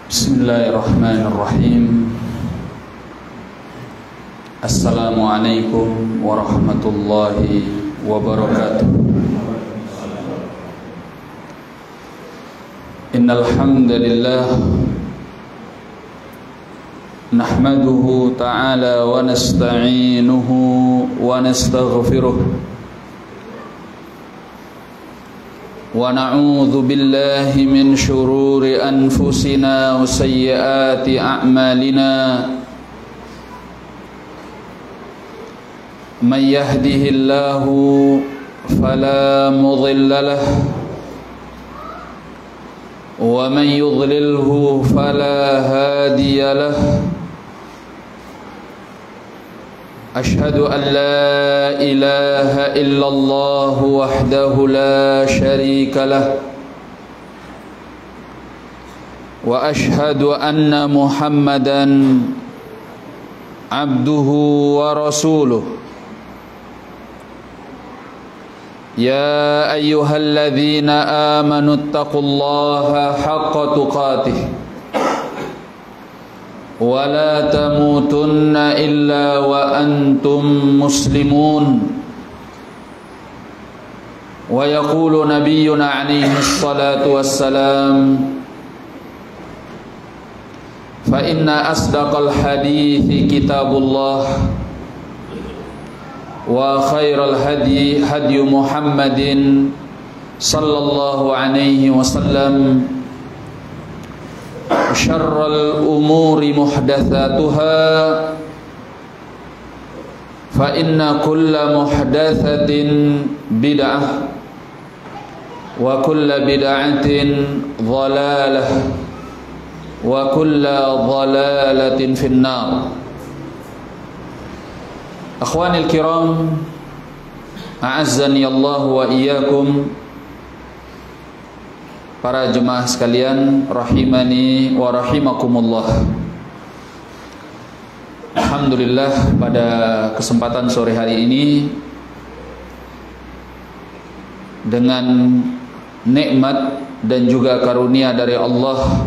Bismillahirrahmanirrahim. Assalamualaikum warahmatullahi wabarakatuh. Innal hamdalillah nahmaduhu ta'ala wa nasta'inuhu wa nastaghfiruh wa na'udzu billahi min shururi anfusina wa sayyiati a'malina. Man yahdihillahu fala mudilla lahu wa man yudlilhu fala hadiya lahu. Ashhadu an la ilaha illallah wahdahu la syarika lah wa ashhadu anna Muhammadan abduhu wa rasuluh. Ya ayyuhalladzina amanu ittaqullaha haqqa tuqatih wa la tamutunna illa wa antum muslimun. Wa yaqulu nabiyyuna alaihi salatu wassalam, fa inna asdaqal hadithi kitabullah wa khairal hadi hadi Muhammadin sallallahu alaihi wasallam. Syarrul umuri muhdatsatuha fa inna kulla muhdatsatin bid'ah wa kulla bid'atin dhalalah wa kulla dhalalatin finnar. Akhwanil kiram, a'azzani Allah wa iyyakum. Para jemaah sekalian, rahimani wa rahimakumullah. Alhamdulillah, pada kesempatan sore hari ini dengan nikmat dan juga karunia dari Allah,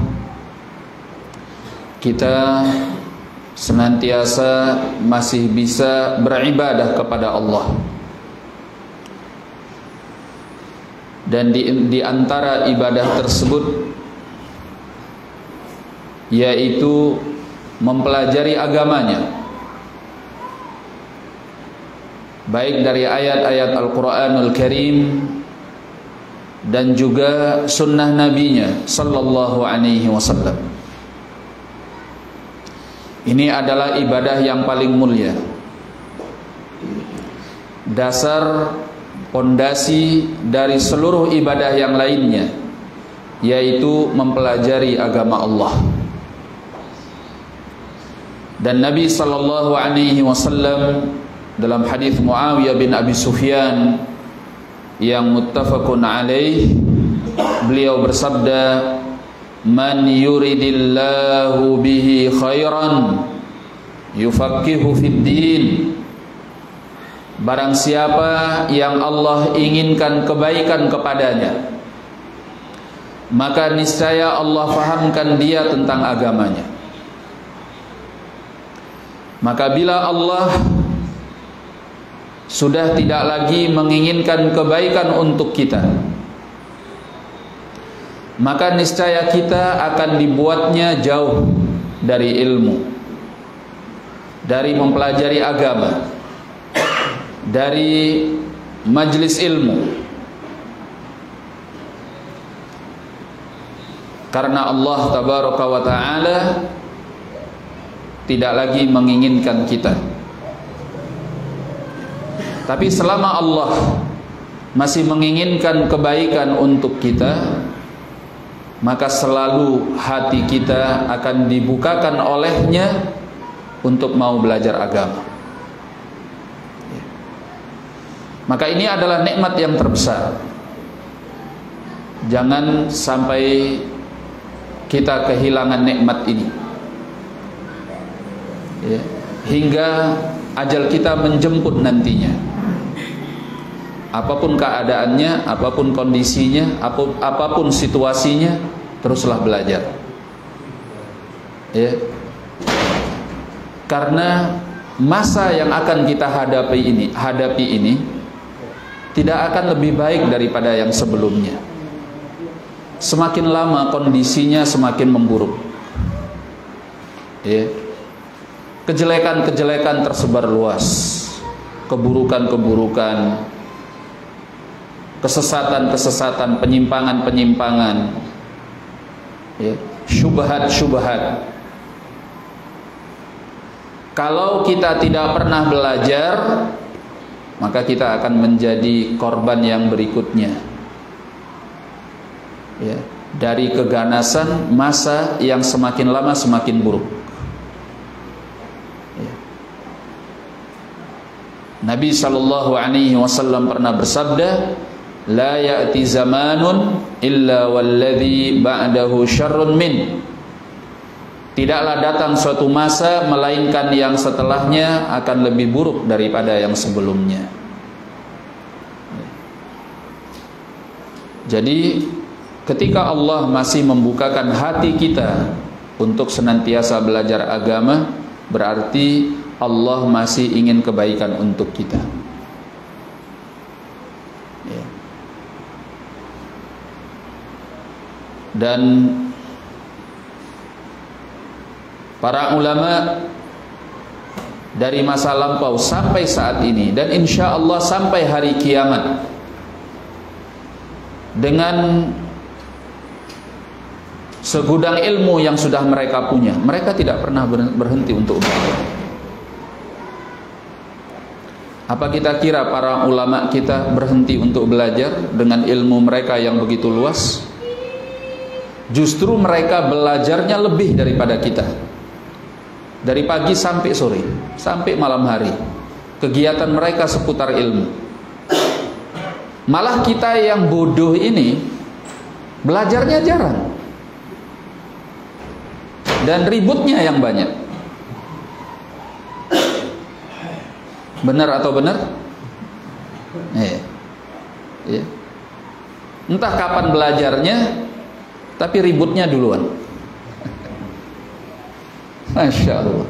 kita senantiasa masih bisa beribadah kepada Allah. Dan di antara ibadah tersebut yaitu mempelajari agamanya, baik dari ayat-ayat Al-Quranul Karim dan juga sunnah nabinya sallallahu alaihi wasallam. Ini adalah ibadah yang paling mulia, dasar pondasi dari seluruh ibadah yang lainnya, yaitu mempelajari agama Allah. Dan Nabi sallallahu alaihi wasallam dalam hadis Muawiyah bin Abi Sufyan yang muttafaqun alaih, beliau bersabda, man yuridillahu bihi khairan yufaqihu fid din. Barang siapa yang Allah inginkan kebaikan kepadanya, maka niscaya Allah fahamkan dia tentang agamanya. Maka bila Allah sudah tidak lagi menginginkan kebaikan untuk kita, maka niscaya kita akan dibuatnya jauh dari ilmu, dari mempelajari agama, dari majlis ilmu. Karena Allah tabaraka wa ta'ala tidak lagi menginginkan kita. Tapi selama Allah masih menginginkan kebaikan untuk kita, maka selalu hati kita akan dibukakan olehnya untuk mau belajar agama. Maka ini adalah nikmat yang terbesar. Jangan sampai kita kehilangan nikmat ini, ya, hingga ajal kita menjemput nantinya. Apapun keadaannya, apapun kondisinya, apapun situasinya, teruslah belajar. Ya. Karena masa yang akan kita hadapi ini tidak akan lebih baik daripada yang sebelumnya. Semakin lama kondisinya semakin memburuk. Ya. Kejelekan-kejelekan tersebar luas, keburukan-keburukan, kesesatan-kesesatan, penyimpangan-penyimpangan, ya, syubhat-syubhat. Kalau kita tidak pernah belajar, maka kita akan menjadi korban yang berikutnya, ya, dari keganasan masa yang semakin lama semakin buruk. Ya. Nabi SAW pernah bersabda, la ya'ti zamanun illa walladhi ba'dahu syarrun min. Tidaklah datang suatu masa melainkan yang setelahnya akan lebih buruk daripada yang sebelumnya. Jadi ketika Allah masih membukakan hati kita untuk senantiasa belajar agama, berarti Allah masih ingin kebaikan untuk kita. Dan para ulama dari masa lampau sampai saat ini, dan insya Allah sampai hari kiamat, dengan segudang ilmu yang sudah mereka punya, mereka tidak pernah berhenti untuk belajar. Apa kita kira para ulama kita berhenti untuk belajar dengan ilmu mereka yang begitu luas? Justru mereka belajarnya lebih daripada kita. Dari pagi sampai sore, sampai malam hari, kegiatan mereka seputar ilmu. Malah kita yang bodoh ini belajarnya jarang dan ributnya yang banyak. Benar atau benar? Ya. Entah kapan belajarnya, tapi ributnya duluan. Masya Allah.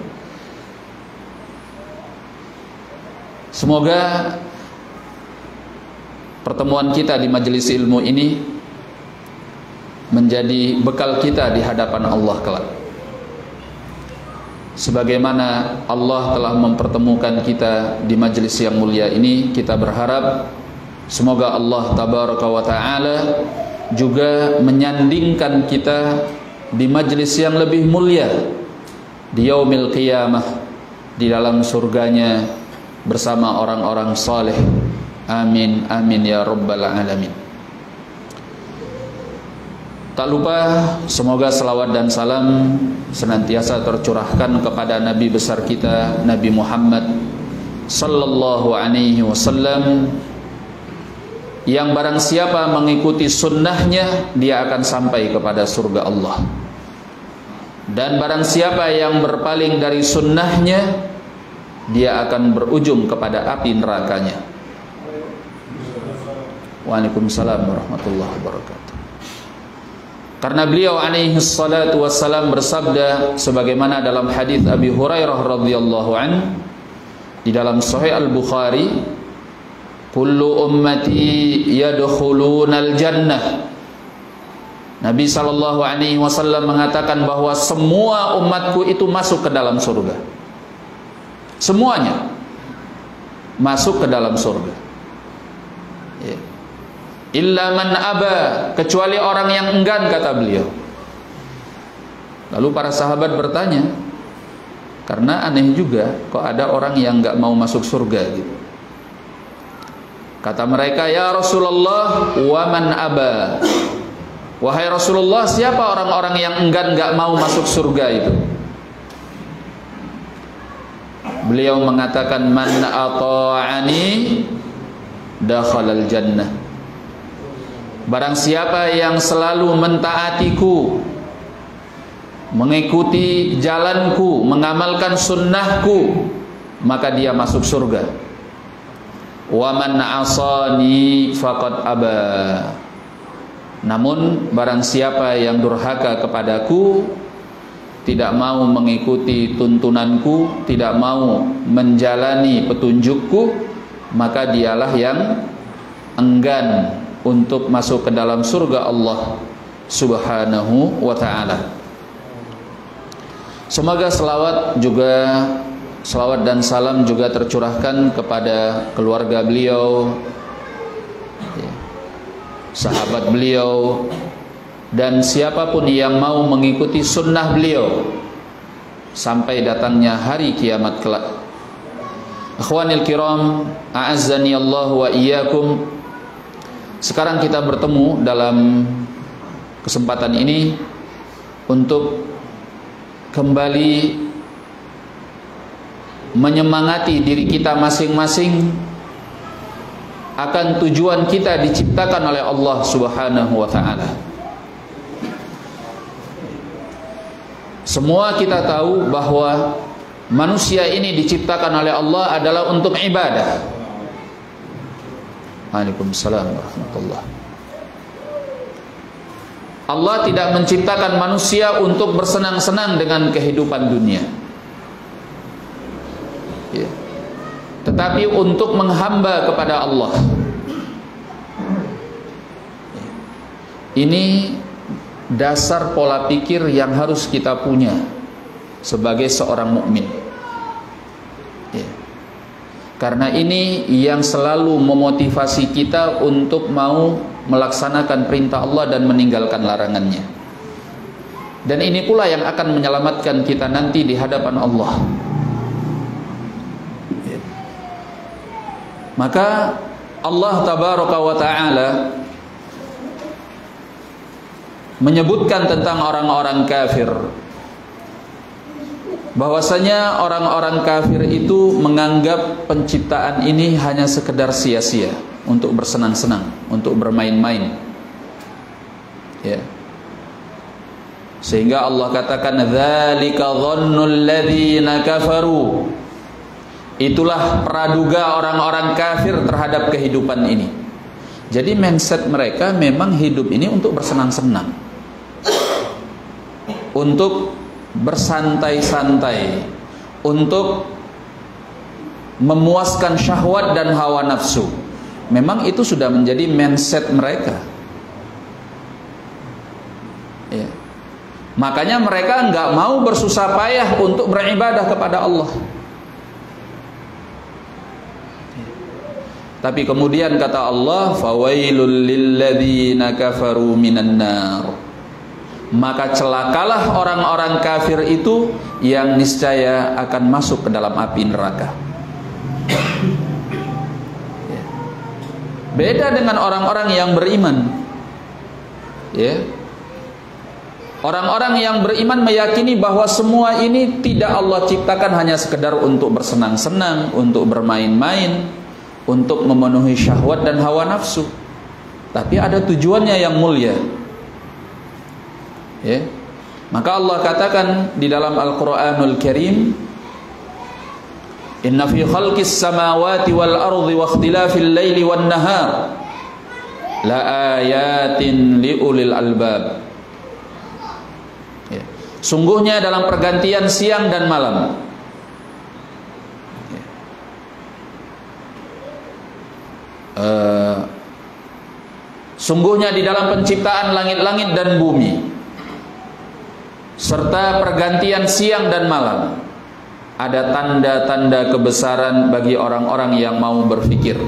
Semoga pertemuan kita di majelis ilmu ini menjadi bekal kita di hadapan Allah kelak. Sebagaimana Allah telah mempertemukan kita di majelis yang mulia ini, kita berharap semoga Allah tabaraka wa ta'ala juga menyandingkan kita di majelis yang lebih mulia di yaumil qiyamah, di dalam surganya bersama orang-orang saleh. Amin amin ya rabbal alamin. Tak lupa semoga selawat dan salam senantiasa tercurahkan kepada Nabi besar kita, Nabi Muhammad sallallahu alaihi wasallam, yang barang siapa mengikuti sunnahnya, dia akan sampai kepada surga Allah. Dan barang siapa yang berpaling dari sunnahnya, dia akan berujung kepada api nerakanya. Waalaikumsalam warahmatullahi wabarakatuh. Karena beliau alaihi salatu wassalam bersabda sebagaimana dalam hadis Abi Hurairah radhiyallahu an di dalam Sahih Al-Bukhari, kullu ummati yadkhulunal jannah. Nabi SAW mengatakan bahwa semua umatku itu masuk ke dalam surga. Semuanya masuk ke dalam surga. Ya. Illa man aba, kecuali orang yang enggan, kata beliau. Lalu para sahabat bertanya, karena aneh juga kok ada orang yang enggak mau masuk surga gitu. Kata mereka, ya Rasulullah, wa man aba. Wahai Rasulullah, siapa orang-orang yang enggan enggak mau masuk surga itu? Beliau mengatakan, man ata'ani dakhalal jannah. Barang siapa yang selalu mentaatiku, mengikuti jalanku, mengamalkan sunnahku, maka dia masuk surga. Wa man asani faqad aba. Namun barang siapa yang durhaka kepadaku, tidak mau mengikuti tuntunanku, tidak mau menjalani petunjukku, maka dialah yang enggan untuk masuk ke dalam surga Allah Subhanahu wa ta'ala. Semoga selawat dan salam juga tercurahkan kepada keluarga beliau, sahabat beliau, dan siapapun yang mau mengikuti sunnah beliau sampai datangnya hari kiamat kelak. Akhwanil kiram, a'azzani Allah wa iyyakum. Sekarang kita bertemu dalam kesempatan ini untuk kembali menyemangati diri kita masing-masing akan tujuan kita diciptakan oleh Allah Subhanahu wa ta'ala. Semua kita tahu bahwa manusia ini diciptakan oleh Allah adalah untuk ibadah. Waalaikumsalam warahmatullahi. Allah tidak menciptakan manusia untuk bersenang-senang dengan kehidupan dunia, ya, tetapi untuk menghamba kepada Allah. Ini dasar pola pikir yang harus kita punya sebagai seorang mukmin. Ya. Karena ini yang selalu memotivasi kita untuk mau melaksanakan perintah Allah dan meninggalkan larangannya. Dan ini pula yang akan menyelamatkan kita nanti di hadapan Allah. Ya. Maka Allah Tabaraka wa ta'ala menyebutkan tentang orang-orang kafir, bahwasanya orang-orang kafir itu menganggap penciptaan ini hanya sekedar sia-sia, untuk bersenang-senang, untuk bermain-main, ya. Sehingga Allah katakan dzalika dhannul ladzina kafaru. Itulah praduga orang-orang kafir terhadap kehidupan ini. Jadi mindset mereka memang hidup ini untuk bersenang-senang, untuk bersantai-santai, untuk memuaskan syahwat dan hawa nafsu. Memang itu sudah menjadi mindset mereka, ya. Makanya mereka nggak mau bersusah payah untuk beribadah kepada Allah. Tapi kemudian kata Allah, fawailul lilladzina kafaru minan nar. Maka celakalah orang-orang kafir itu yang niscaya akan masuk ke dalam api neraka. Beda dengan orang-orang yang beriman, ya. Orang-orang yang beriman meyakini bahwa semua ini tidak Allah ciptakan hanya sekedar untuk bersenang-senang, untuk bermain-main, untuk memenuhi syahwat dan hawa nafsu, tapi ada tujuannya yang mulia, ya. Maka Allah katakan di dalam Al-Qur'anul Karim, inna fi khalqis samawati wal ardi wa ikhtilafil laili wan nahar la ayatin liulil albab. Ya. Sungguhnya dalam pergantian siang dan malam, sungguhnya di dalam penciptaan langit-langit dan bumi serta pergantian siang dan malam ada tanda-tanda kebesaran bagi orang-orang yang mau berfikir.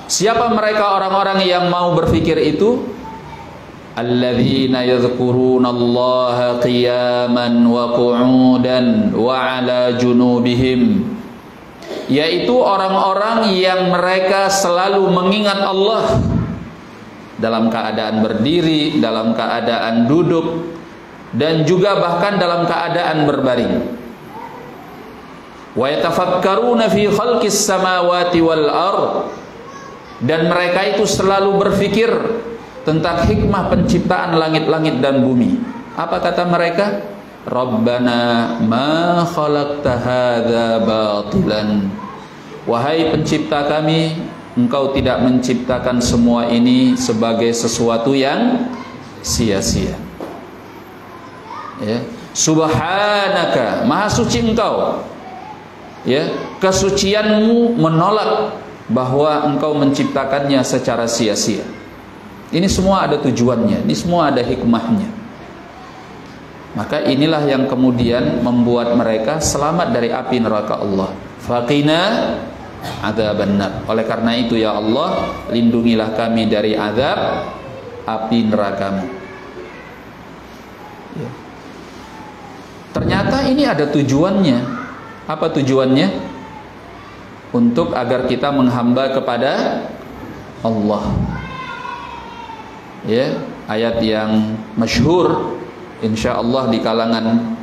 Siapa mereka orang-orang yang mau berfikir itu? Alladzina yadhkurunallaha qiyaman wa qu'udan wa 'ala junubihim. Yaitu orang-orang yang mereka selalu mengingat Allah dalam keadaan berdiri, dalam keadaan duduk, dan juga bahkan dalam keadaan berbaring. Wa yatafakkaruna fi khalqis samawati wal ard. Dan mereka itu selalu berfikir tentang hikmah penciptaan langit-langit dan bumi. Apa kata mereka? Rabbana ma khalaqta hadza batilan. Wahai pencipta kami, Engkau tidak menciptakan semua ini sebagai sesuatu yang sia-sia. Ya. Subhanaka, maha suci engkau. Ya, kesucianmu menolak bahwa engkau menciptakannya secara sia-sia. Ini semua ada tujuannya, ini semua ada hikmahnya. Maka inilah yang kemudian membuat mereka selamat dari api neraka Allah. Faqina adzabannar. Oleh karena itu ya Allah, lindungilah kami dari azab api neraka-Mu. Ya. Ternyata ini ada tujuannya. Apa tujuannya? Untuk agar kita menghamba kepada Allah. Ya, ayat yang masyhur insyaallah di kalangan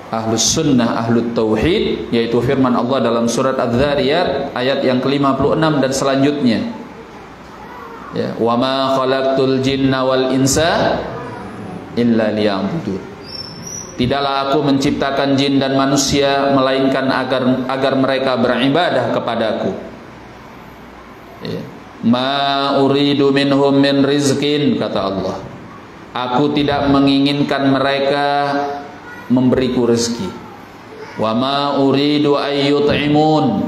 Ahlus Sunnah, Ahlul Tauhid, yaitu firman Allah dalam surat Adz-Dzariyat ayat yang ke-56 dan selanjutnya. Ya, wa ma khalaqtul jinna wal insa illa liya'budun. Tidaklah aku menciptakan jin dan manusia melainkan agar mereka beribadah kepadaku. Ya. Ma uridu minhum min rizqin, kata Allah. Aku tidak menginginkan mereka memberiku rezeki. Wa ma uridu ayyut'imun,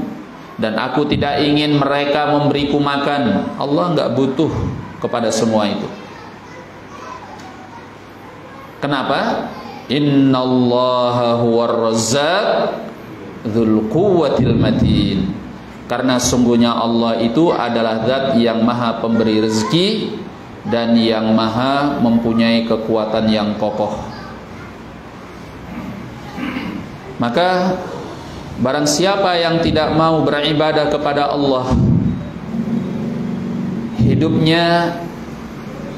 dan aku tidak ingin mereka memberiku makan. Allah enggak butuh kepada semua itu. Kenapa? Innallaha huwar razzaq dzul quwwatil matin. Karena sungguhnya Allah itu adalah zat yang maha pemberi rezeki dan yang maha mempunyai kekuatan yang kokoh. Maka barang siapa yang tidak mau beribadah kepada Allah, hidupnya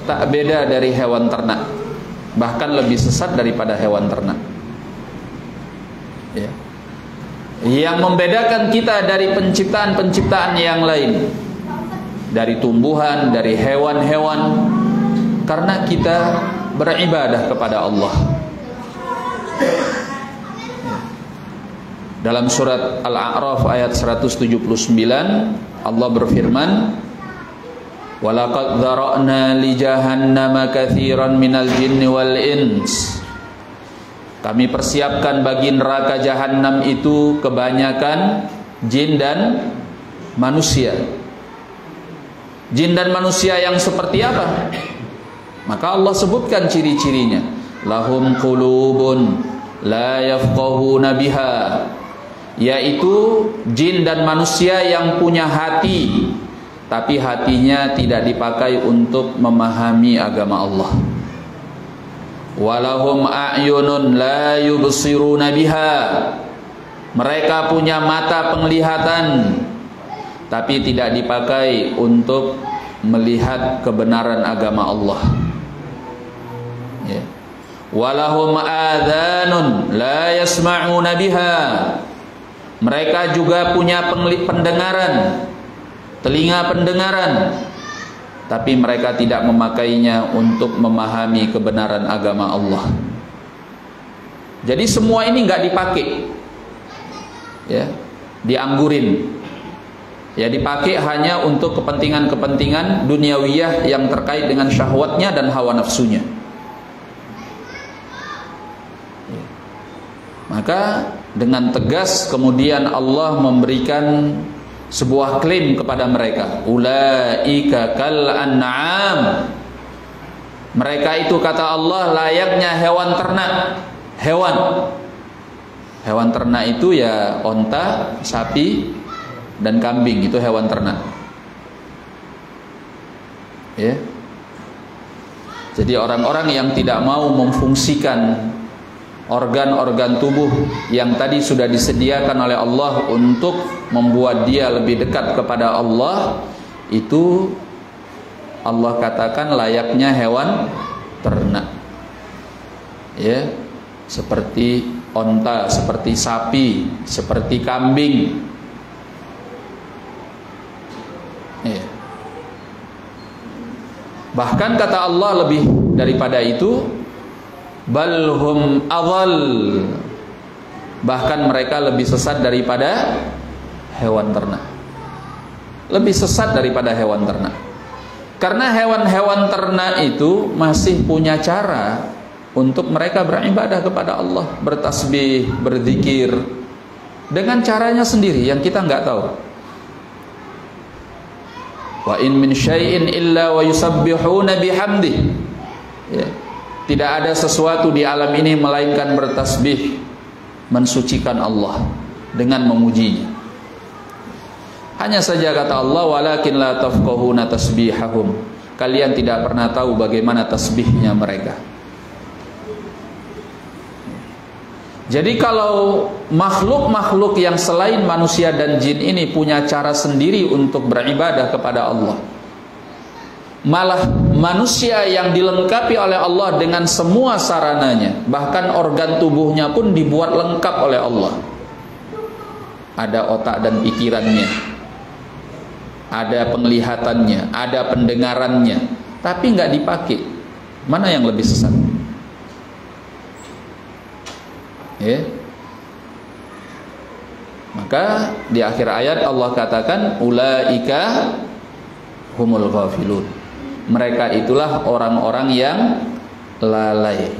tak beda dari hewan ternak, bahkan lebih sesat daripada hewan ternak. Ya. Yang membedakan kita dari penciptaan-penciptaan yang lain, dari tumbuhan, dari hewan-hewan, karena kita beribadah kepada Allah. Dalam surat Al-A'raf ayat 179 Allah berfirman, walaqad dzara'na li jahannama katsiran minal jinni wal ins. Kami persiapkan bagi neraka jahanam itu kebanyakan jin dan manusia. Jin dan manusia yang seperti apa? Maka Allah sebutkan ciri-cirinya. Lahum qulubun la yafqahuna biha, yaitu jin dan manusia yang punya hati, tapi hatinya tidak dipakai untuk memahami agama Allah. Walahum a'yunun la yubsiruna biha, mereka punya mata penglihatan tapi tidak dipakai untuk melihat kebenaran agama Allah. Ya. Walahum adhanun la yasma'una biha, mereka juga punya pendengaran, telinga pendengaran, tapi mereka tidak memakainya untuk memahami kebenaran agama Allah. Jadi semua ini nggak dipakai, ya, dianggurin, ya, dipakai hanya untuk kepentingan-kepentingan duniawiyah yang terkait dengan syahwatnya dan hawa nafsunya. Ya. Maka dengan tegas kemudian Allah memberikan sebuah klaim kepada mereka, ulaika kal an'am, mereka itu kata Allah layaknya hewan ternak. Hewan ternak itu ya onta, sapi dan kambing, itu hewan ternak. Ya. Jadi orang-orang yang tidak mau memfungsikan organ-organ tubuh yang tadi sudah disediakan oleh Allah untuk membuat dia lebih dekat kepada Allah, itu Allah katakan layaknya hewan ternak. Ya, seperti onta, seperti sapi, seperti kambing. Ya. Bahkan kata Allah lebih daripada itu, balhum adhal, bahkan mereka lebih sesat daripada hewan ternak. Lebih sesat daripada hewan ternak. Karena hewan-hewan ternak itu masih punya cara untuk mereka beribadah kepada Allah, bertasbih, berzikir dengan caranya sendiri yang kita nggak tahu. Wa in min syai'in illa wa yusabbihuna bihamdih. Ya. Tidak ada sesuatu di alam ini melainkan bertasbih, mensucikan Allah dengan memujinya. Hanya saja kata Allah, walakin la tafqahuna tasbihahum. Kalian tidak pernah tahu bagaimana tasbihnya mereka. Jadi kalau makhluk-makhluk yang selain manusia dan jin ini punya cara sendiri untuk beribadah kepada Allah, malah manusia yang dilengkapi oleh Allah dengan semua sarananya, bahkan organ tubuhnya pun dibuat lengkap oleh Allah. Ada otak dan pikirannya, ada penglihatannya, ada pendengarannya, tapi nggak dipakai. Mana yang lebih sesat? Ya. Maka di akhir ayat Allah katakan ulaika humul ghafilun. Mereka itulah orang-orang yang lalai.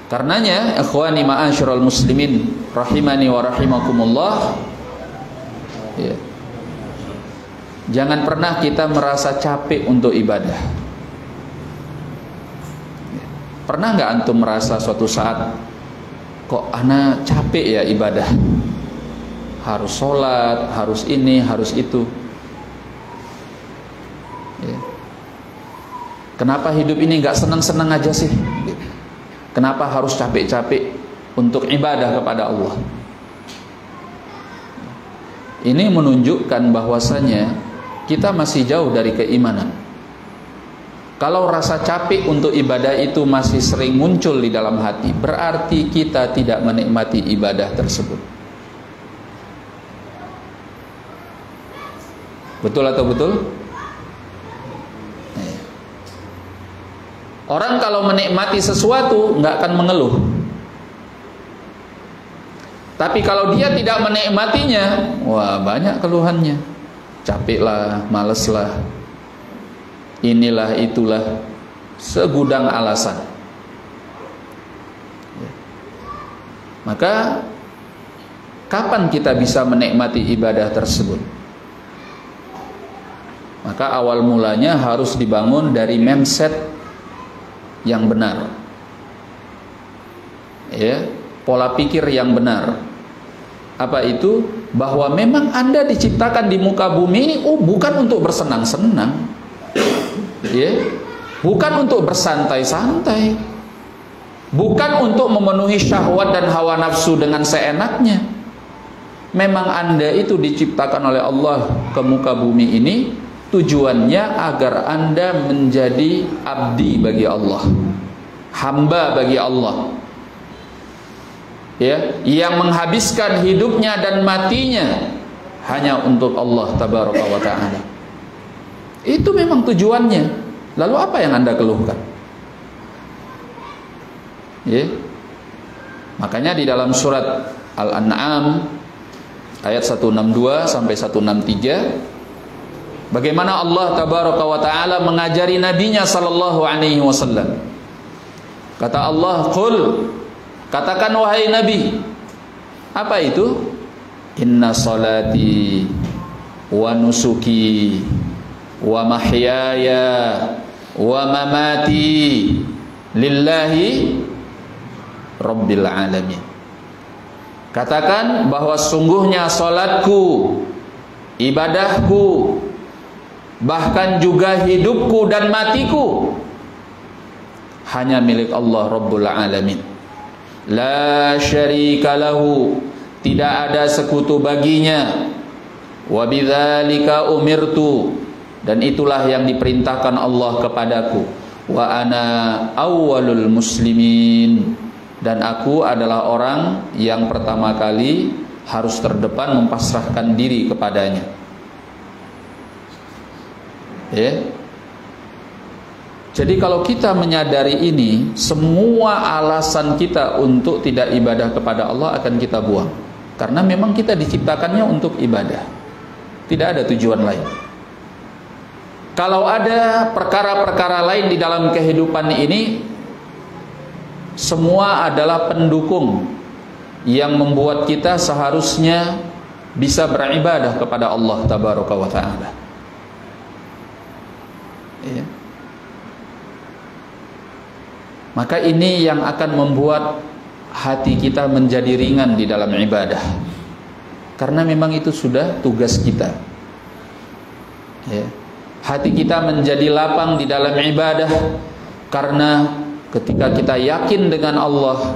Karenanya ikhwani ma'asyiral muslimin rahimani wa rahimakumullah, ya. Jangan pernah kita merasa capek untuk ibadah. Pernah nggak antum merasa suatu saat, kok ana capek ya ibadah, harus sholat, harus ini, harus itu, ya. Kenapa hidup ini nggak senang-senang aja sih? Kenapa harus capek-capek untuk ibadah kepada Allah? Ini menunjukkan bahwasanya kita masih jauh dari keimanan. Kalau rasa capek untuk ibadah itu masih sering muncul di dalam hati, berarti kita tidak menikmati ibadah tersebut. Betul atau betul? Orang kalau menikmati sesuatu nggak akan mengeluh. Tapi kalau dia tidak menikmatinya, wah banyak keluhannya. Capek lah, males lah, inilah itulah, segudang alasan. Maka kapan kita bisa menikmati ibadah tersebut? Maka awal mulanya harus dibangun dari mindset yang benar, ya, pola pikir yang benar. Apa itu? Bahwa memang Anda diciptakan di muka bumi ini bukan untuk bersenang-senang, ya, bukan untuk bersantai-santai, bukan untuk memenuhi syahwat dan hawa nafsu dengan seenaknya. Memang Anda itu diciptakan oleh Allah ke muka bumi ini tujuannya agar Anda menjadi abdi bagi Allah, hamba bagi Allah, ya, yang menghabiskan hidupnya dan matinya hanya untuk Allah tabaraka wa ta'ala. Itu memang tujuannya. Lalu apa yang Anda keluhkan? Ya. Makanya di dalam surat Al-An'am ayat 162 sampai 163, bagaimana Allah tabaraka wa ta'ala mengajari nabinya sallallahu alaihi wasallam. Kata Allah, "Qul," katakan wahai Nabi. Apa itu? "Inna salati wa nusuki wa mahyaya wa mamati lillahi rabbil alamin." Katakan bahwa sungguhnya salatku, ibadahku, bahkan juga hidupku dan matiku hanya milik Allah Rabbul Alamin. La syarika lahu, tidak ada sekutu baginya. Wa bidzalika umirtu, dan itulah yang diperintahkan Allah kepadaku. Wa ana awwalul muslimin, dan aku adalah orang yang pertama kali harus terdepan mempasrahkan diri kepadanya. Ya. Jadi kalau kita menyadari ini, semua alasan kita untuk tidak ibadah kepada Allah akan kita buang. Karena memang kita diciptakannya untuk ibadah, tidak ada tujuan lain. Kalau ada perkara-perkara lain di dalam kehidupan ini, semua adalah pendukung yang membuat kita seharusnya bisa beribadah kepada Allah Tabaraka wa Ta'ala. Ya. Maka ini yang akan membuat hati kita menjadi ringan di dalam ibadah, karena memang itu sudah tugas kita. Ya. Hati kita menjadi lapang di dalam ibadah karena ketika kita yakin dengan Allah,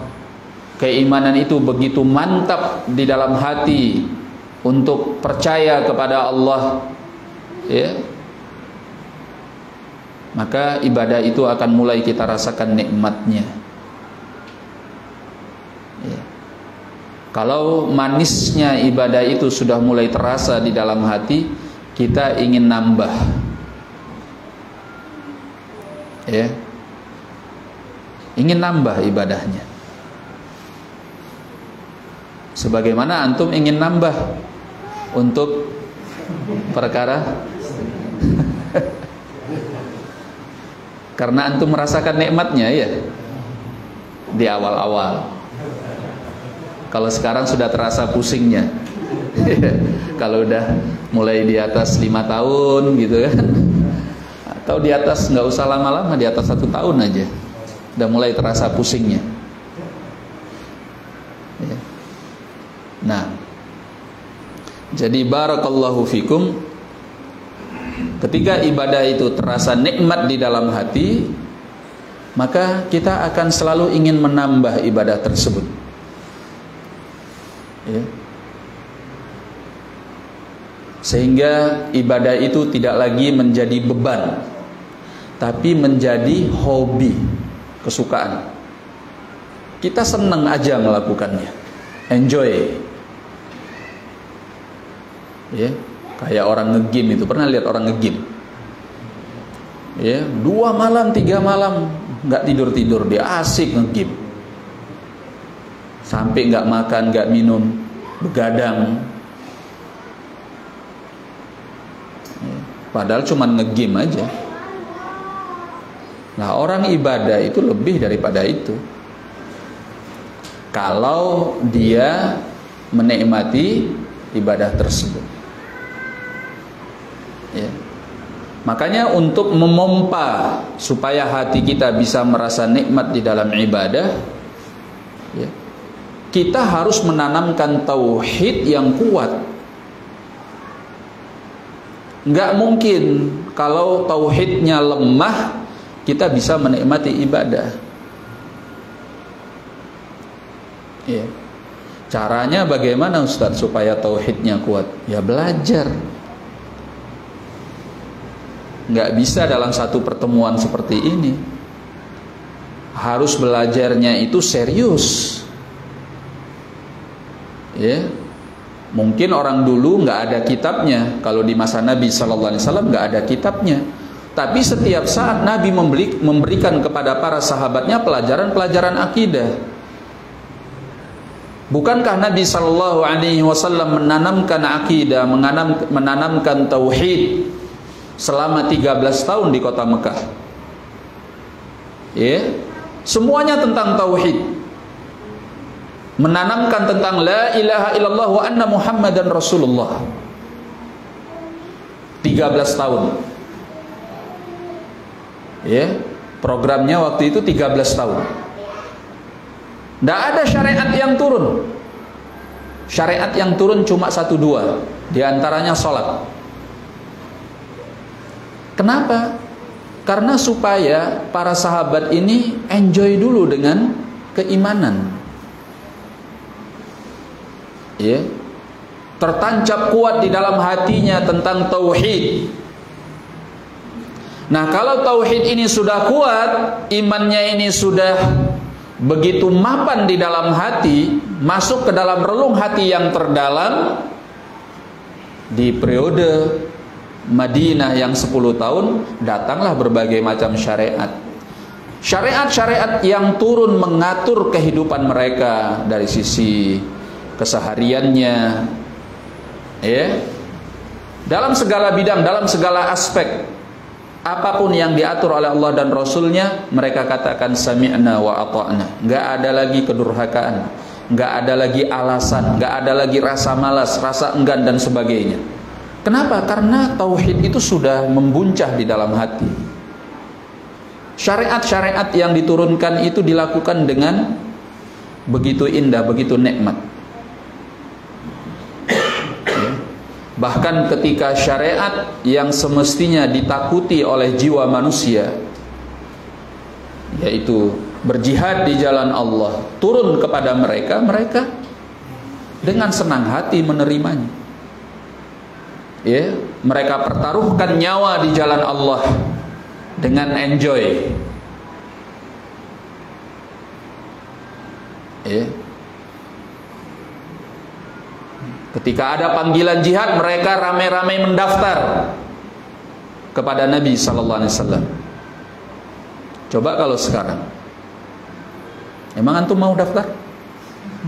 keimanan itu begitu mantap di dalam hati untuk percaya kepada Allah, ya, maka ibadah itu akan mulai kita rasakan nikmatnya. Ya. Kalau manisnya ibadah itu sudah mulai terasa di dalam hati, kita ingin nambah, ya, ingin nambah ibadahnya. Sebagaimana antum ingin nambah untuk perkara karena antum merasakan nikmatnya, ya, di awal-awal. Kalau sekarang sudah terasa pusingnya. Kalau udah mulai di atas 5 tahun gitu kan, atau di atas, nggak usah lama-lama, di atas 1 tahun aja udah mulai terasa pusingnya. Ya. Nah, jadi barakallahu fikum, ketika ibadah itu terasa nikmat di dalam hati, maka kita akan selalu ingin menambah ibadah tersebut. Ya. Sehingga ibadah itu tidak lagi menjadi beban, tapi menjadi hobi, kesukaan. Kita senang aja melakukannya, enjoy. Ya, kayak orang nge-game itu, pernah lihat orang nge-game? Ya, 2 malam 3 malam nggak tidur-tidur, dia asik nge-game, sampai nggak makan nggak minum, begadang. Padahal cuma nge-game aja. Nah, orang ibadah itu lebih daripada itu. Kalau dia menikmati ibadah tersebut, ya. Makanya untuk memompa supaya hati kita bisa merasa nikmat di dalam ibadah, ya, kita harus menanamkan tauhid yang kuat. Nggak mungkin kalau tauhidnya lemah kita bisa menikmati ibadah. Ya. Caranya bagaimana Ustaz supaya tauhidnya kuat? Ya belajar. Nggak bisa dalam satu pertemuan seperti ini. Harus belajarnya itu serius. Ya. Mungkin orang dulu nggak ada kitabnya. Kalau di masa Nabi Sallallahu Alaihi Wasallam nggak ada kitabnya. Tapi setiap saat Nabi memberikan kepada para sahabatnya pelajaran-pelajaran akidah. Bukankah Nabi Sallallahu Alaihi Wasallam menanamkan akidah, menanamkan tauhid selama 13 tahun di kota Mekah? Ya, semuanya tentang tauhid. Menanamkan tentang la ilaha illallah wa anna muhammadan rasulullah. 13 tahun. Ya, programnya waktu itu 13 tahun. Tidak ada syariat yang turun. Syariat yang turun cuma 1-2, di antaranya sholat. Kenapa? Karena supaya para sahabat ini enjoy dulu dengan keimanan. Ya, tertancap kuat di dalam hatinya tentang tauhid. Nah, kalau tauhid ini sudah kuat, imannya ini sudah begitu mapan di dalam hati, masuk ke dalam relung hati yang terdalam, di periode Madinah yang 10 tahun, datanglah berbagai macam syariat. Syariat-syariat yang turun mengatur kehidupan mereka dari sisi kesehariannya, ya, dalam segala bidang, dalam segala aspek. apapun yang diatur oleh Allah dan Rasulnya, mereka katakan sami'na wa ata'na. Nggak ada lagi kedurhakaan, nggak ada lagi alasan, nggak ada lagi rasa malas, rasa enggan dan sebagainya. Kenapa? Karena tauhid itu sudah membuncah di dalam hati. Syariat-syariat yang diturunkan itu dilakukan dengan begitu indah, begitu nikmat. Bahkan ketika syariat yang semestinya ditakuti oleh jiwa manusia, yaitu berjihad di jalan Allah, turun kepada mereka, mereka dengan senang hati menerimanya. Ya, mereka pertaruhkan nyawa di jalan Allah dengan enjoy. Ya. Ketika ada panggilan jihad, mereka ramai-ramai mendaftar kepada Nabi sallallahu alaihi wasallam. Coba kalau sekarang, emang antum mau daftar?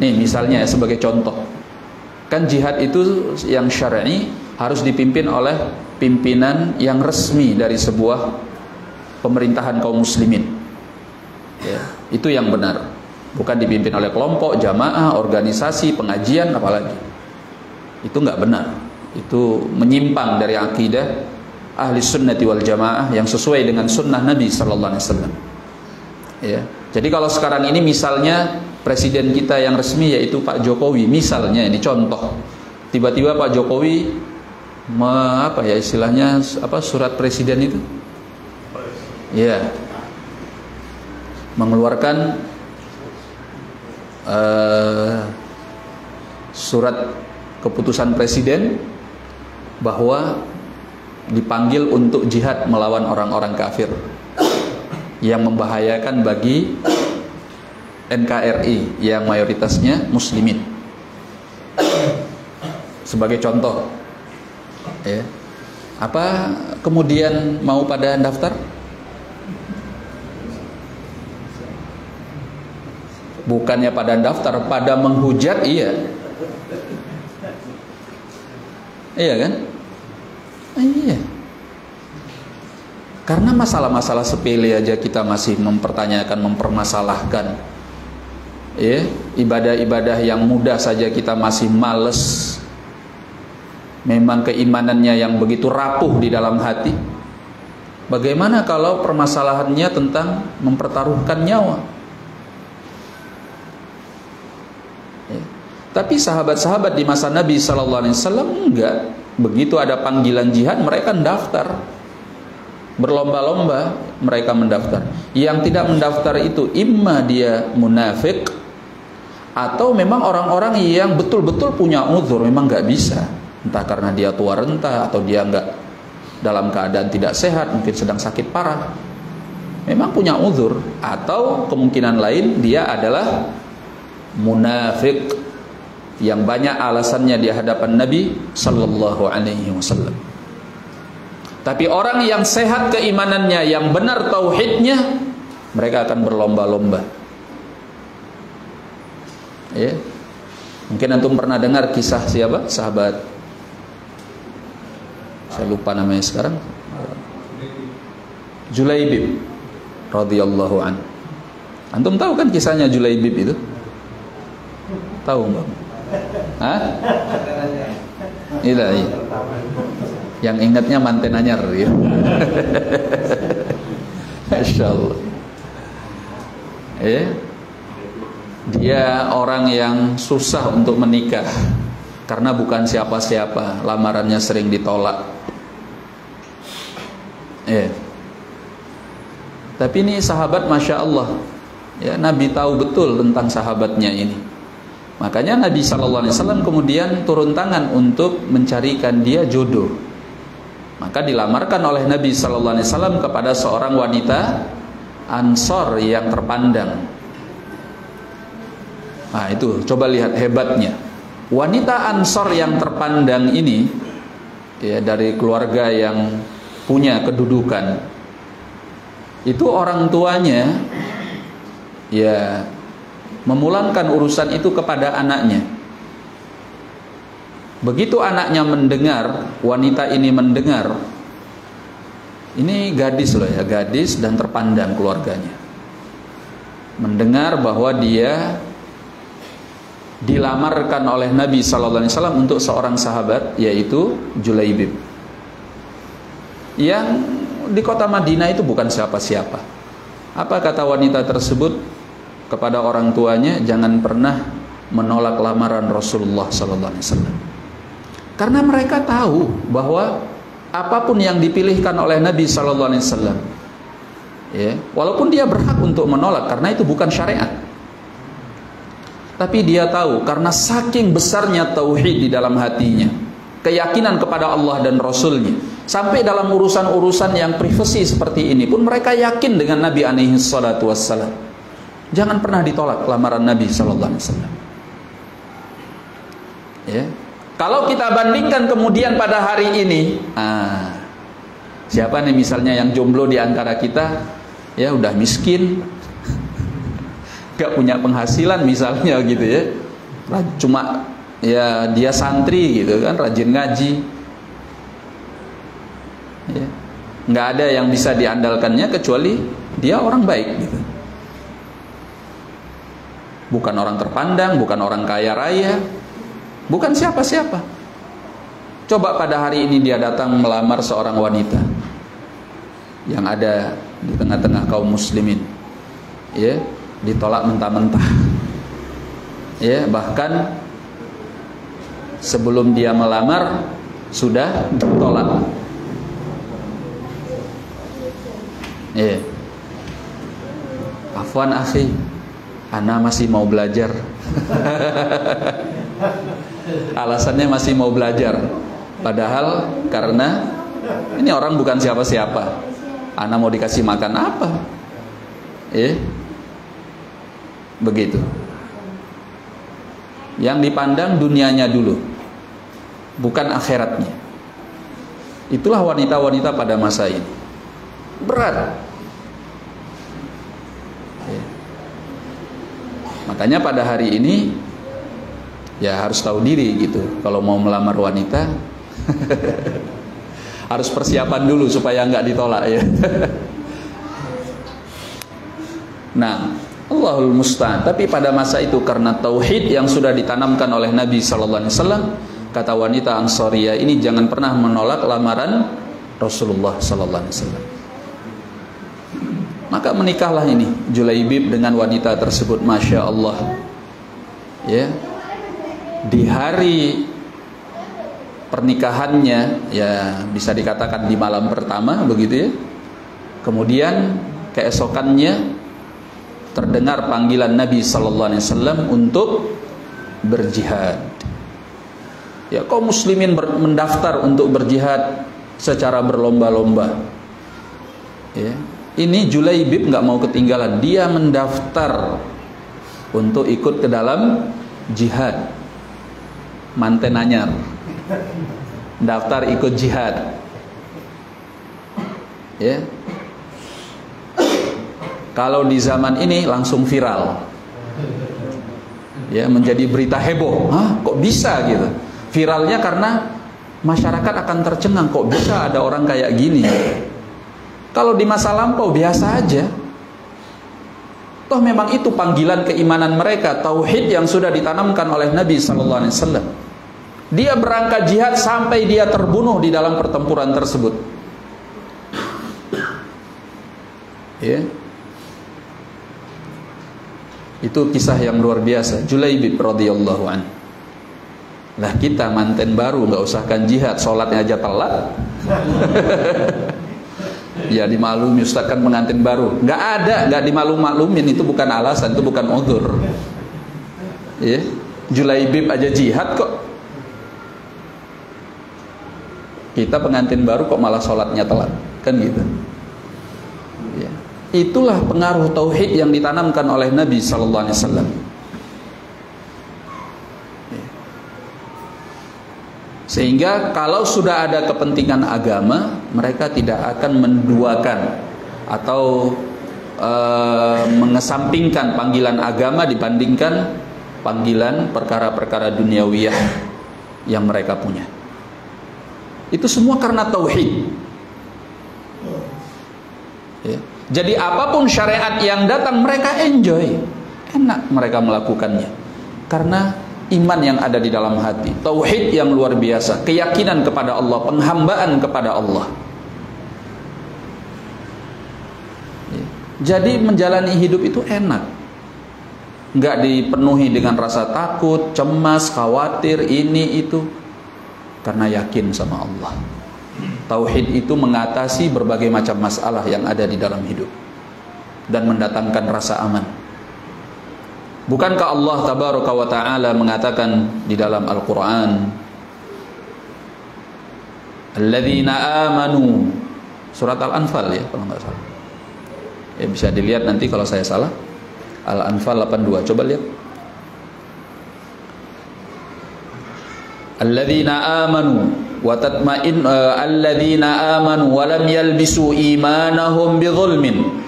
Nih misalnya sebagai contoh, kan jihad itu yang syar'i harus dipimpin oleh pimpinan yang resmi dari sebuah pemerintahan kaum muslimin. Ya, itu yang benar, bukan dipimpin oleh kelompok, jamaah, organisasi, pengajian, apalagi. Itu nggak benar, itu menyimpang dari akidah ahli sunnati wal jamaah yang sesuai dengan sunnah Nabi sallallahu alaihi wasallam. Ya, jadi kalau sekarang ini misalnya presiden kita yang resmi yaitu Pak Jokowi, misalnya ini contoh, tiba-tiba Pak Jokowi apa ya istilahnya, apa surat presiden itu, ya, mengeluarkan surat keputusan presiden bahwa dipanggil untuk jihad melawan orang-orang kafir yang membahayakan bagi NKRI yang mayoritasnya muslimin. Sebagai contoh, ya, apa kemudian mau pada daftar? Bukannya pada daftar, pada menghujat, iya. Iya kan? Iya. Karena masalah-masalah sepele aja kita masih mempertanyakan, mempermasalahkan. Ya, ibadah-ibadah yang mudah saja kita masih males. Memang keimanannya yang begitu rapuh di dalam hati. Bagaimana kalau permasalahannya tentang mempertaruhkan nyawa? Tapi sahabat-sahabat di masa Nabi sallallahu alaihi wasallam enggak. Begitu ada panggilan jihad, mereka mendaftar. Berlomba-lomba mereka mendaftar. Yang tidak mendaftar itu imma dia munafik, atau memang orang-orang yang betul-betul punya uzur, memang enggak bisa. Entah karena dia tua renta, atau dia enggak dalam keadaan tidak sehat, mungkin sedang sakit parah. Memang punya uzur, atau kemungkinan lain dia adalah munafik yang banyak alasannya di hadapan Nabi sallallahu alaihi wasallam. Tapi orang yang sehat keimanannya, yang benar tauhidnya, mereka akan berlomba-lomba. Ya. Mungkin antum pernah dengar kisah siapa? Sahabat, saya lupa namanya sekarang. Julaibib radhiyallahu an. Antum tahu kan kisahnya Julaibib itu? Tahu enggak? Hah? Iya. Yang ingatnya manten anyar ya. Masya Allah. Dia orang yang susah untuk menikah karena bukan siapa-siapa, lamarannya sering ditolak. Tapi ini sahabat Masya Allah, ya, Nabi tahu betul tentang sahabatnya ini. Makanya Nabi SAW kemudian turun tangan untuk mencarikan dia jodoh. Maka dilamarkan oleh Nabi SAW kepada seorang wanita Ansor yang terpandang. Nah itu, coba lihat hebatnya. Wanita Ansor yang terpandang ini, ya, dari keluarga yang punya kedudukan. Itu orang tuanya, ya, memulangkan urusan itu kepada anaknya. Begitu anaknya mendengar, wanita ini mendengar Ini gadis loh ya, gadis dan terpandang keluarganya. Mendengar bahwa dia dilamarkan oleh Nabi sallallahu alaihi wasallam untuk seorang sahabat, yaitu Julaibib, yang di kota Madinah itu bukan siapa-siapa. Apa kata wanita tersebut kepada orang tuanya? Jangan pernah menolak lamaran Rasulullah sallallahu alaihi wasallam. Karena mereka tahu bahwa apapun yang dipilihkan oleh Nabi sallallahu alaihi wasallam, ya, walaupun dia berhak untuk menolak karena itu bukan syariat, tapi dia tahu karena saking besarnya tauhid di dalam hatinya, keyakinan kepada Allah dan Rasulnya, sampai dalam urusan-urusan yang privasi seperti ini pun mereka yakin dengan Nabi alaihi salatu wassalam. Jangan pernah ditolak lamaran Nabi sallallahu alaihi wasallam. Ya. Kalau kita bandingkan kemudian pada hari ini, siapa nih misalnya yang jomblo di antara kita, ya udah miskin, gak punya penghasilan misalnya gitu ya, cuma ya dia santri gitu kan, rajin ngaji, ya, nggak ada yang bisa diandalkannya kecuali dia orang baik gitu. Bukan orang terpandang, bukan orang kaya raya, bukan siapa-siapa. Coba pada hari ini dia datang melamar seorang wanita yang ada di tengah-tengah kaum muslimin, ya, ditolak mentah-mentah, ya, bahkan sebelum dia melamar sudah ditolak, ya. Afwan akhi, ana masih mau belajar. Alasannya masih mau belajar, padahal karena ini orang bukan siapa-siapa. Ana mau dikasih makan apa? Begitu. Yang dipandang dunianya dulu, bukan akhiratnya. Itulah wanita-wanita pada masa ini. Berat. Makanya pada hari ini ya harus tahu diri gitu. Kalau mau melamar wanita harus persiapan dulu supaya nggak ditolak ya. Nah, Allahul musta'an. Tapi pada masa itu karena tauhid yang sudah ditanamkan oleh Nabi sallallahu alaihi wasallam, kata wanita Ansariyah ini jangan pernah menolak lamaran Rasulullah sallallahu alaihi wasallam. Maka menikahlah ini Julaibib dengan wanita tersebut, masya Allah, ya. Di hari pernikahannya, ya bisa dikatakan di malam pertama begitu ya. Kemudian keesokannya terdengar panggilan Nabi sallallahu alaihi wasallam untuk berjihad. Ya, kaum muslimin mendaftar untuk berjihad secara berlomba-lomba. Ya. Ini Julaibib nggak mau ketinggalan, dia mendaftar untuk ikut ke dalam jihad. Manten anyar, daftar ikut jihad, ya. Kalau di zaman ini langsung viral, ya, menjadi berita heboh. Hah, kok bisa gitu? Viralnya karena masyarakat akan tercengang, kok bisa ada orang kayak gini. Kalau di masa lampau biasa aja. Toh memang itu panggilan keimanan mereka, tauhid yang sudah ditanamkan oleh Nabi sallallahu alaihi wasallam. Dia berangkat jihad sampai dia terbunuh di dalam pertempuran tersebut. Ya. Itu kisah yang luar biasa, Julaibib radhiyallahu an. Lah kita manten baru nggak usahkan jihad, sholatnya aja telat. Ya dimaklumi, Ustaz kan pengantin baru. Nggak ada, nggak dimaklum-maklumin, itu bukan alasan, itu bukan uzur. Ya, Julaibib aja jihad kok. Kita pengantin baru kok malah sholatnya telat, kan gitu. Ya. Itulah pengaruh tauhid yang ditanamkan oleh Nabi sallallahu alaihi wasallam. Sehingga kalau sudah ada kepentingan agama, mereka tidak akan menduakan atau mengesampingkan panggilan agama dibandingkan panggilan perkara-perkara duniawiyah yang mereka punya. Itu semua karena tauhid. Jadi apapun syariat yang datang mereka enjoy, enak mereka melakukannya, karena iman yang ada di dalam hati, tauhid yang luar biasa, keyakinan kepada Allah, penghambaan kepada Allah. Jadi menjalani hidup itu enak, nggak dipenuhi dengan rasa takut, cemas, khawatir, ini itu, karena yakin sama Allah. Tauhid itu mengatasi berbagai macam masalah yang ada di dalam hidup dan mendatangkan rasa aman. Bukankah Allah tabaraka wa ta'ala mengatakan di dalam Al-Quran, alladzina amanu, surat Al-Anfal ya kalau nggak salah ya, bisa dilihat nanti kalau saya salah, Al-Anfal 82, coba lihat. Alladzina amanu wa tatma'in alladzina amanu wa lam yalbisu imanahum bidzulmin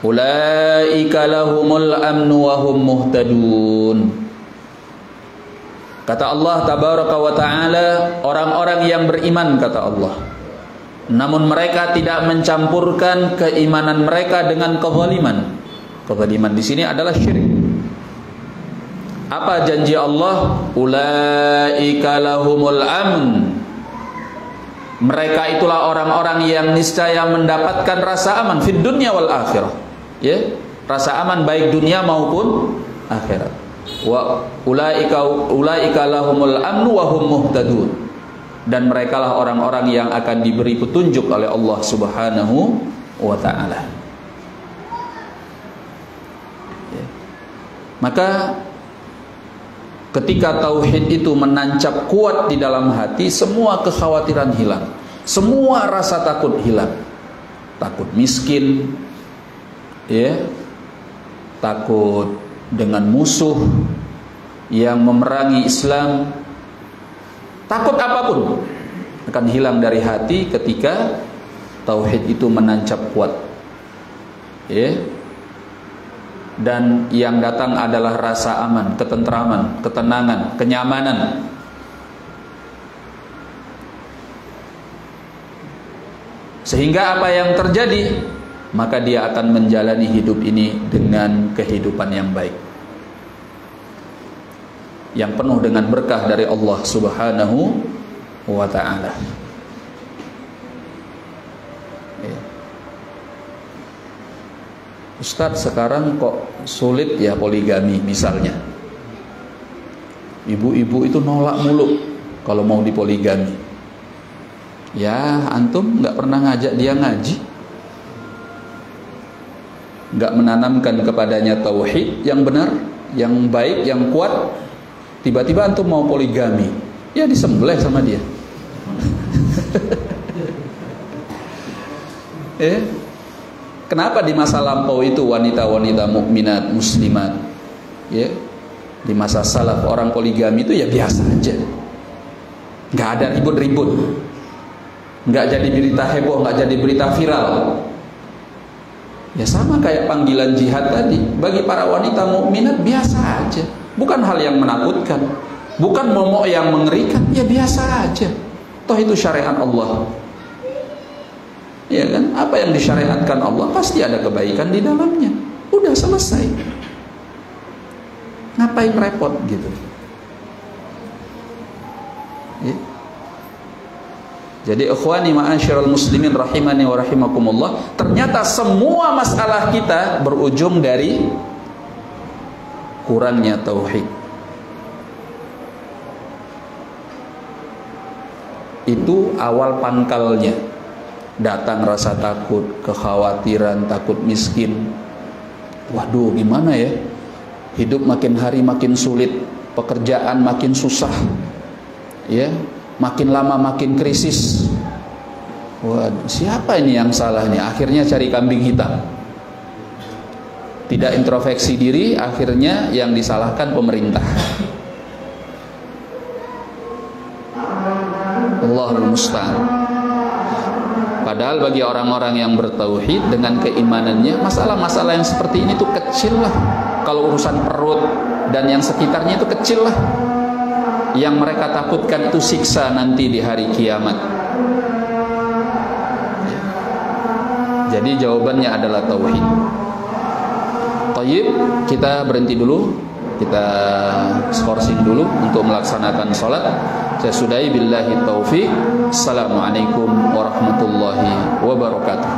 ulaika lahumul amnu wa hum muhtadun. Kata Allah tabaraka wa taala, orang-orang yang beriman, kata Allah, namun mereka tidak mencampurkan keimanan mereka dengan kezaliman. Kezaliman di sini adalah syirik. Apa janji Allah? Ulaika lahumul amn. Mereka itulah orang-orang yang niscaya mendapatkan rasa aman fid dunya wal akhirah. Ya, rasa aman baik dunia maupun akhirat. Wa ulaika lahumul amnu wa hum muhtadun. Dan merekalah orang-orang yang akan diberi petunjuk oleh Allah Subhanahu wa taala. Ya. Maka ketika tauhid itu menancap kuat di dalam hati, semua kekhawatiran hilang, semua rasa takut hilang. Takut miskin, ya, takut dengan musuh yang memerangi Islam, takut apapun akan hilang dari hati ketika tauhid itu menancap kuat, ya. Dan yang datang adalah rasa aman, ketentraman, ketenangan, kenyamanan. Sehingga apa yang terjadi? Maka dia akan menjalani hidup ini dengan kehidupan yang baik, yang penuh dengan berkah dari Allah Subhanahu wa ta'ala. Ustadz, sekarang kok sulit ya poligami misalnya. Ibu-ibu itu nolak mulu kalau mau dipoligami. Ya, antum nggak pernah ngajak dia ngaji, nggak menanamkan kepadanya tauhid yang benar, yang baik, yang kuat. Tiba-tiba antum mau poligami, ya disembelih sama dia. Kenapa di masa lampau itu wanita-wanita mukminat muslimat, ya, di masa salaf orang poligami itu ya biasa aja, nggak ada ribut-ribut, nggak jadi berita heboh, nggak jadi berita viral. Ya sama kayak panggilan jihad tadi, bagi para wanita mukminat biasa aja, bukan hal yang menakutkan, bukan momok yang mengerikan, ya biasa aja. Toh itu syariat Allah. Ya kan, apa yang disyariatkan Allah pasti ada kebaikan di dalamnya. Udah selesai. Ngapain repot gitu? Ya. Jadi ikhwani ma'asyiral muslimin rahimani wa rahimakumullah, ternyata semua masalah kita berujung dari kurangnya tauhid. Itu awal pangkalnya. Datang rasa takut, kekhawatiran, takut miskin. Waduh, gimana ya? Hidup makin hari makin sulit, pekerjaan makin susah, ya, makin lama makin krisis. Waduh, siapa ini yang salah nih? Akhirnya cari kambing hitam. Tidak introspeksi diri, akhirnya yang disalahkan pemerintah. Allahul musta'an. Padahal bagi orang-orang yang bertauhid dengan keimanannya, masalah-masalah yang seperti ini tuh kecil lah. Kalau urusan perut dan yang sekitarnya itu kecil lah. Yang mereka takutkan itu siksa nanti di hari kiamat. Jadi jawabannya adalah tauhid. Tayyib, kita berhenti dulu, kita skorsing dulu untuk melaksanakan sholat. Saya sudahi billahi taufiq. Assalamualaikum warahmatullahi wabarakatuh.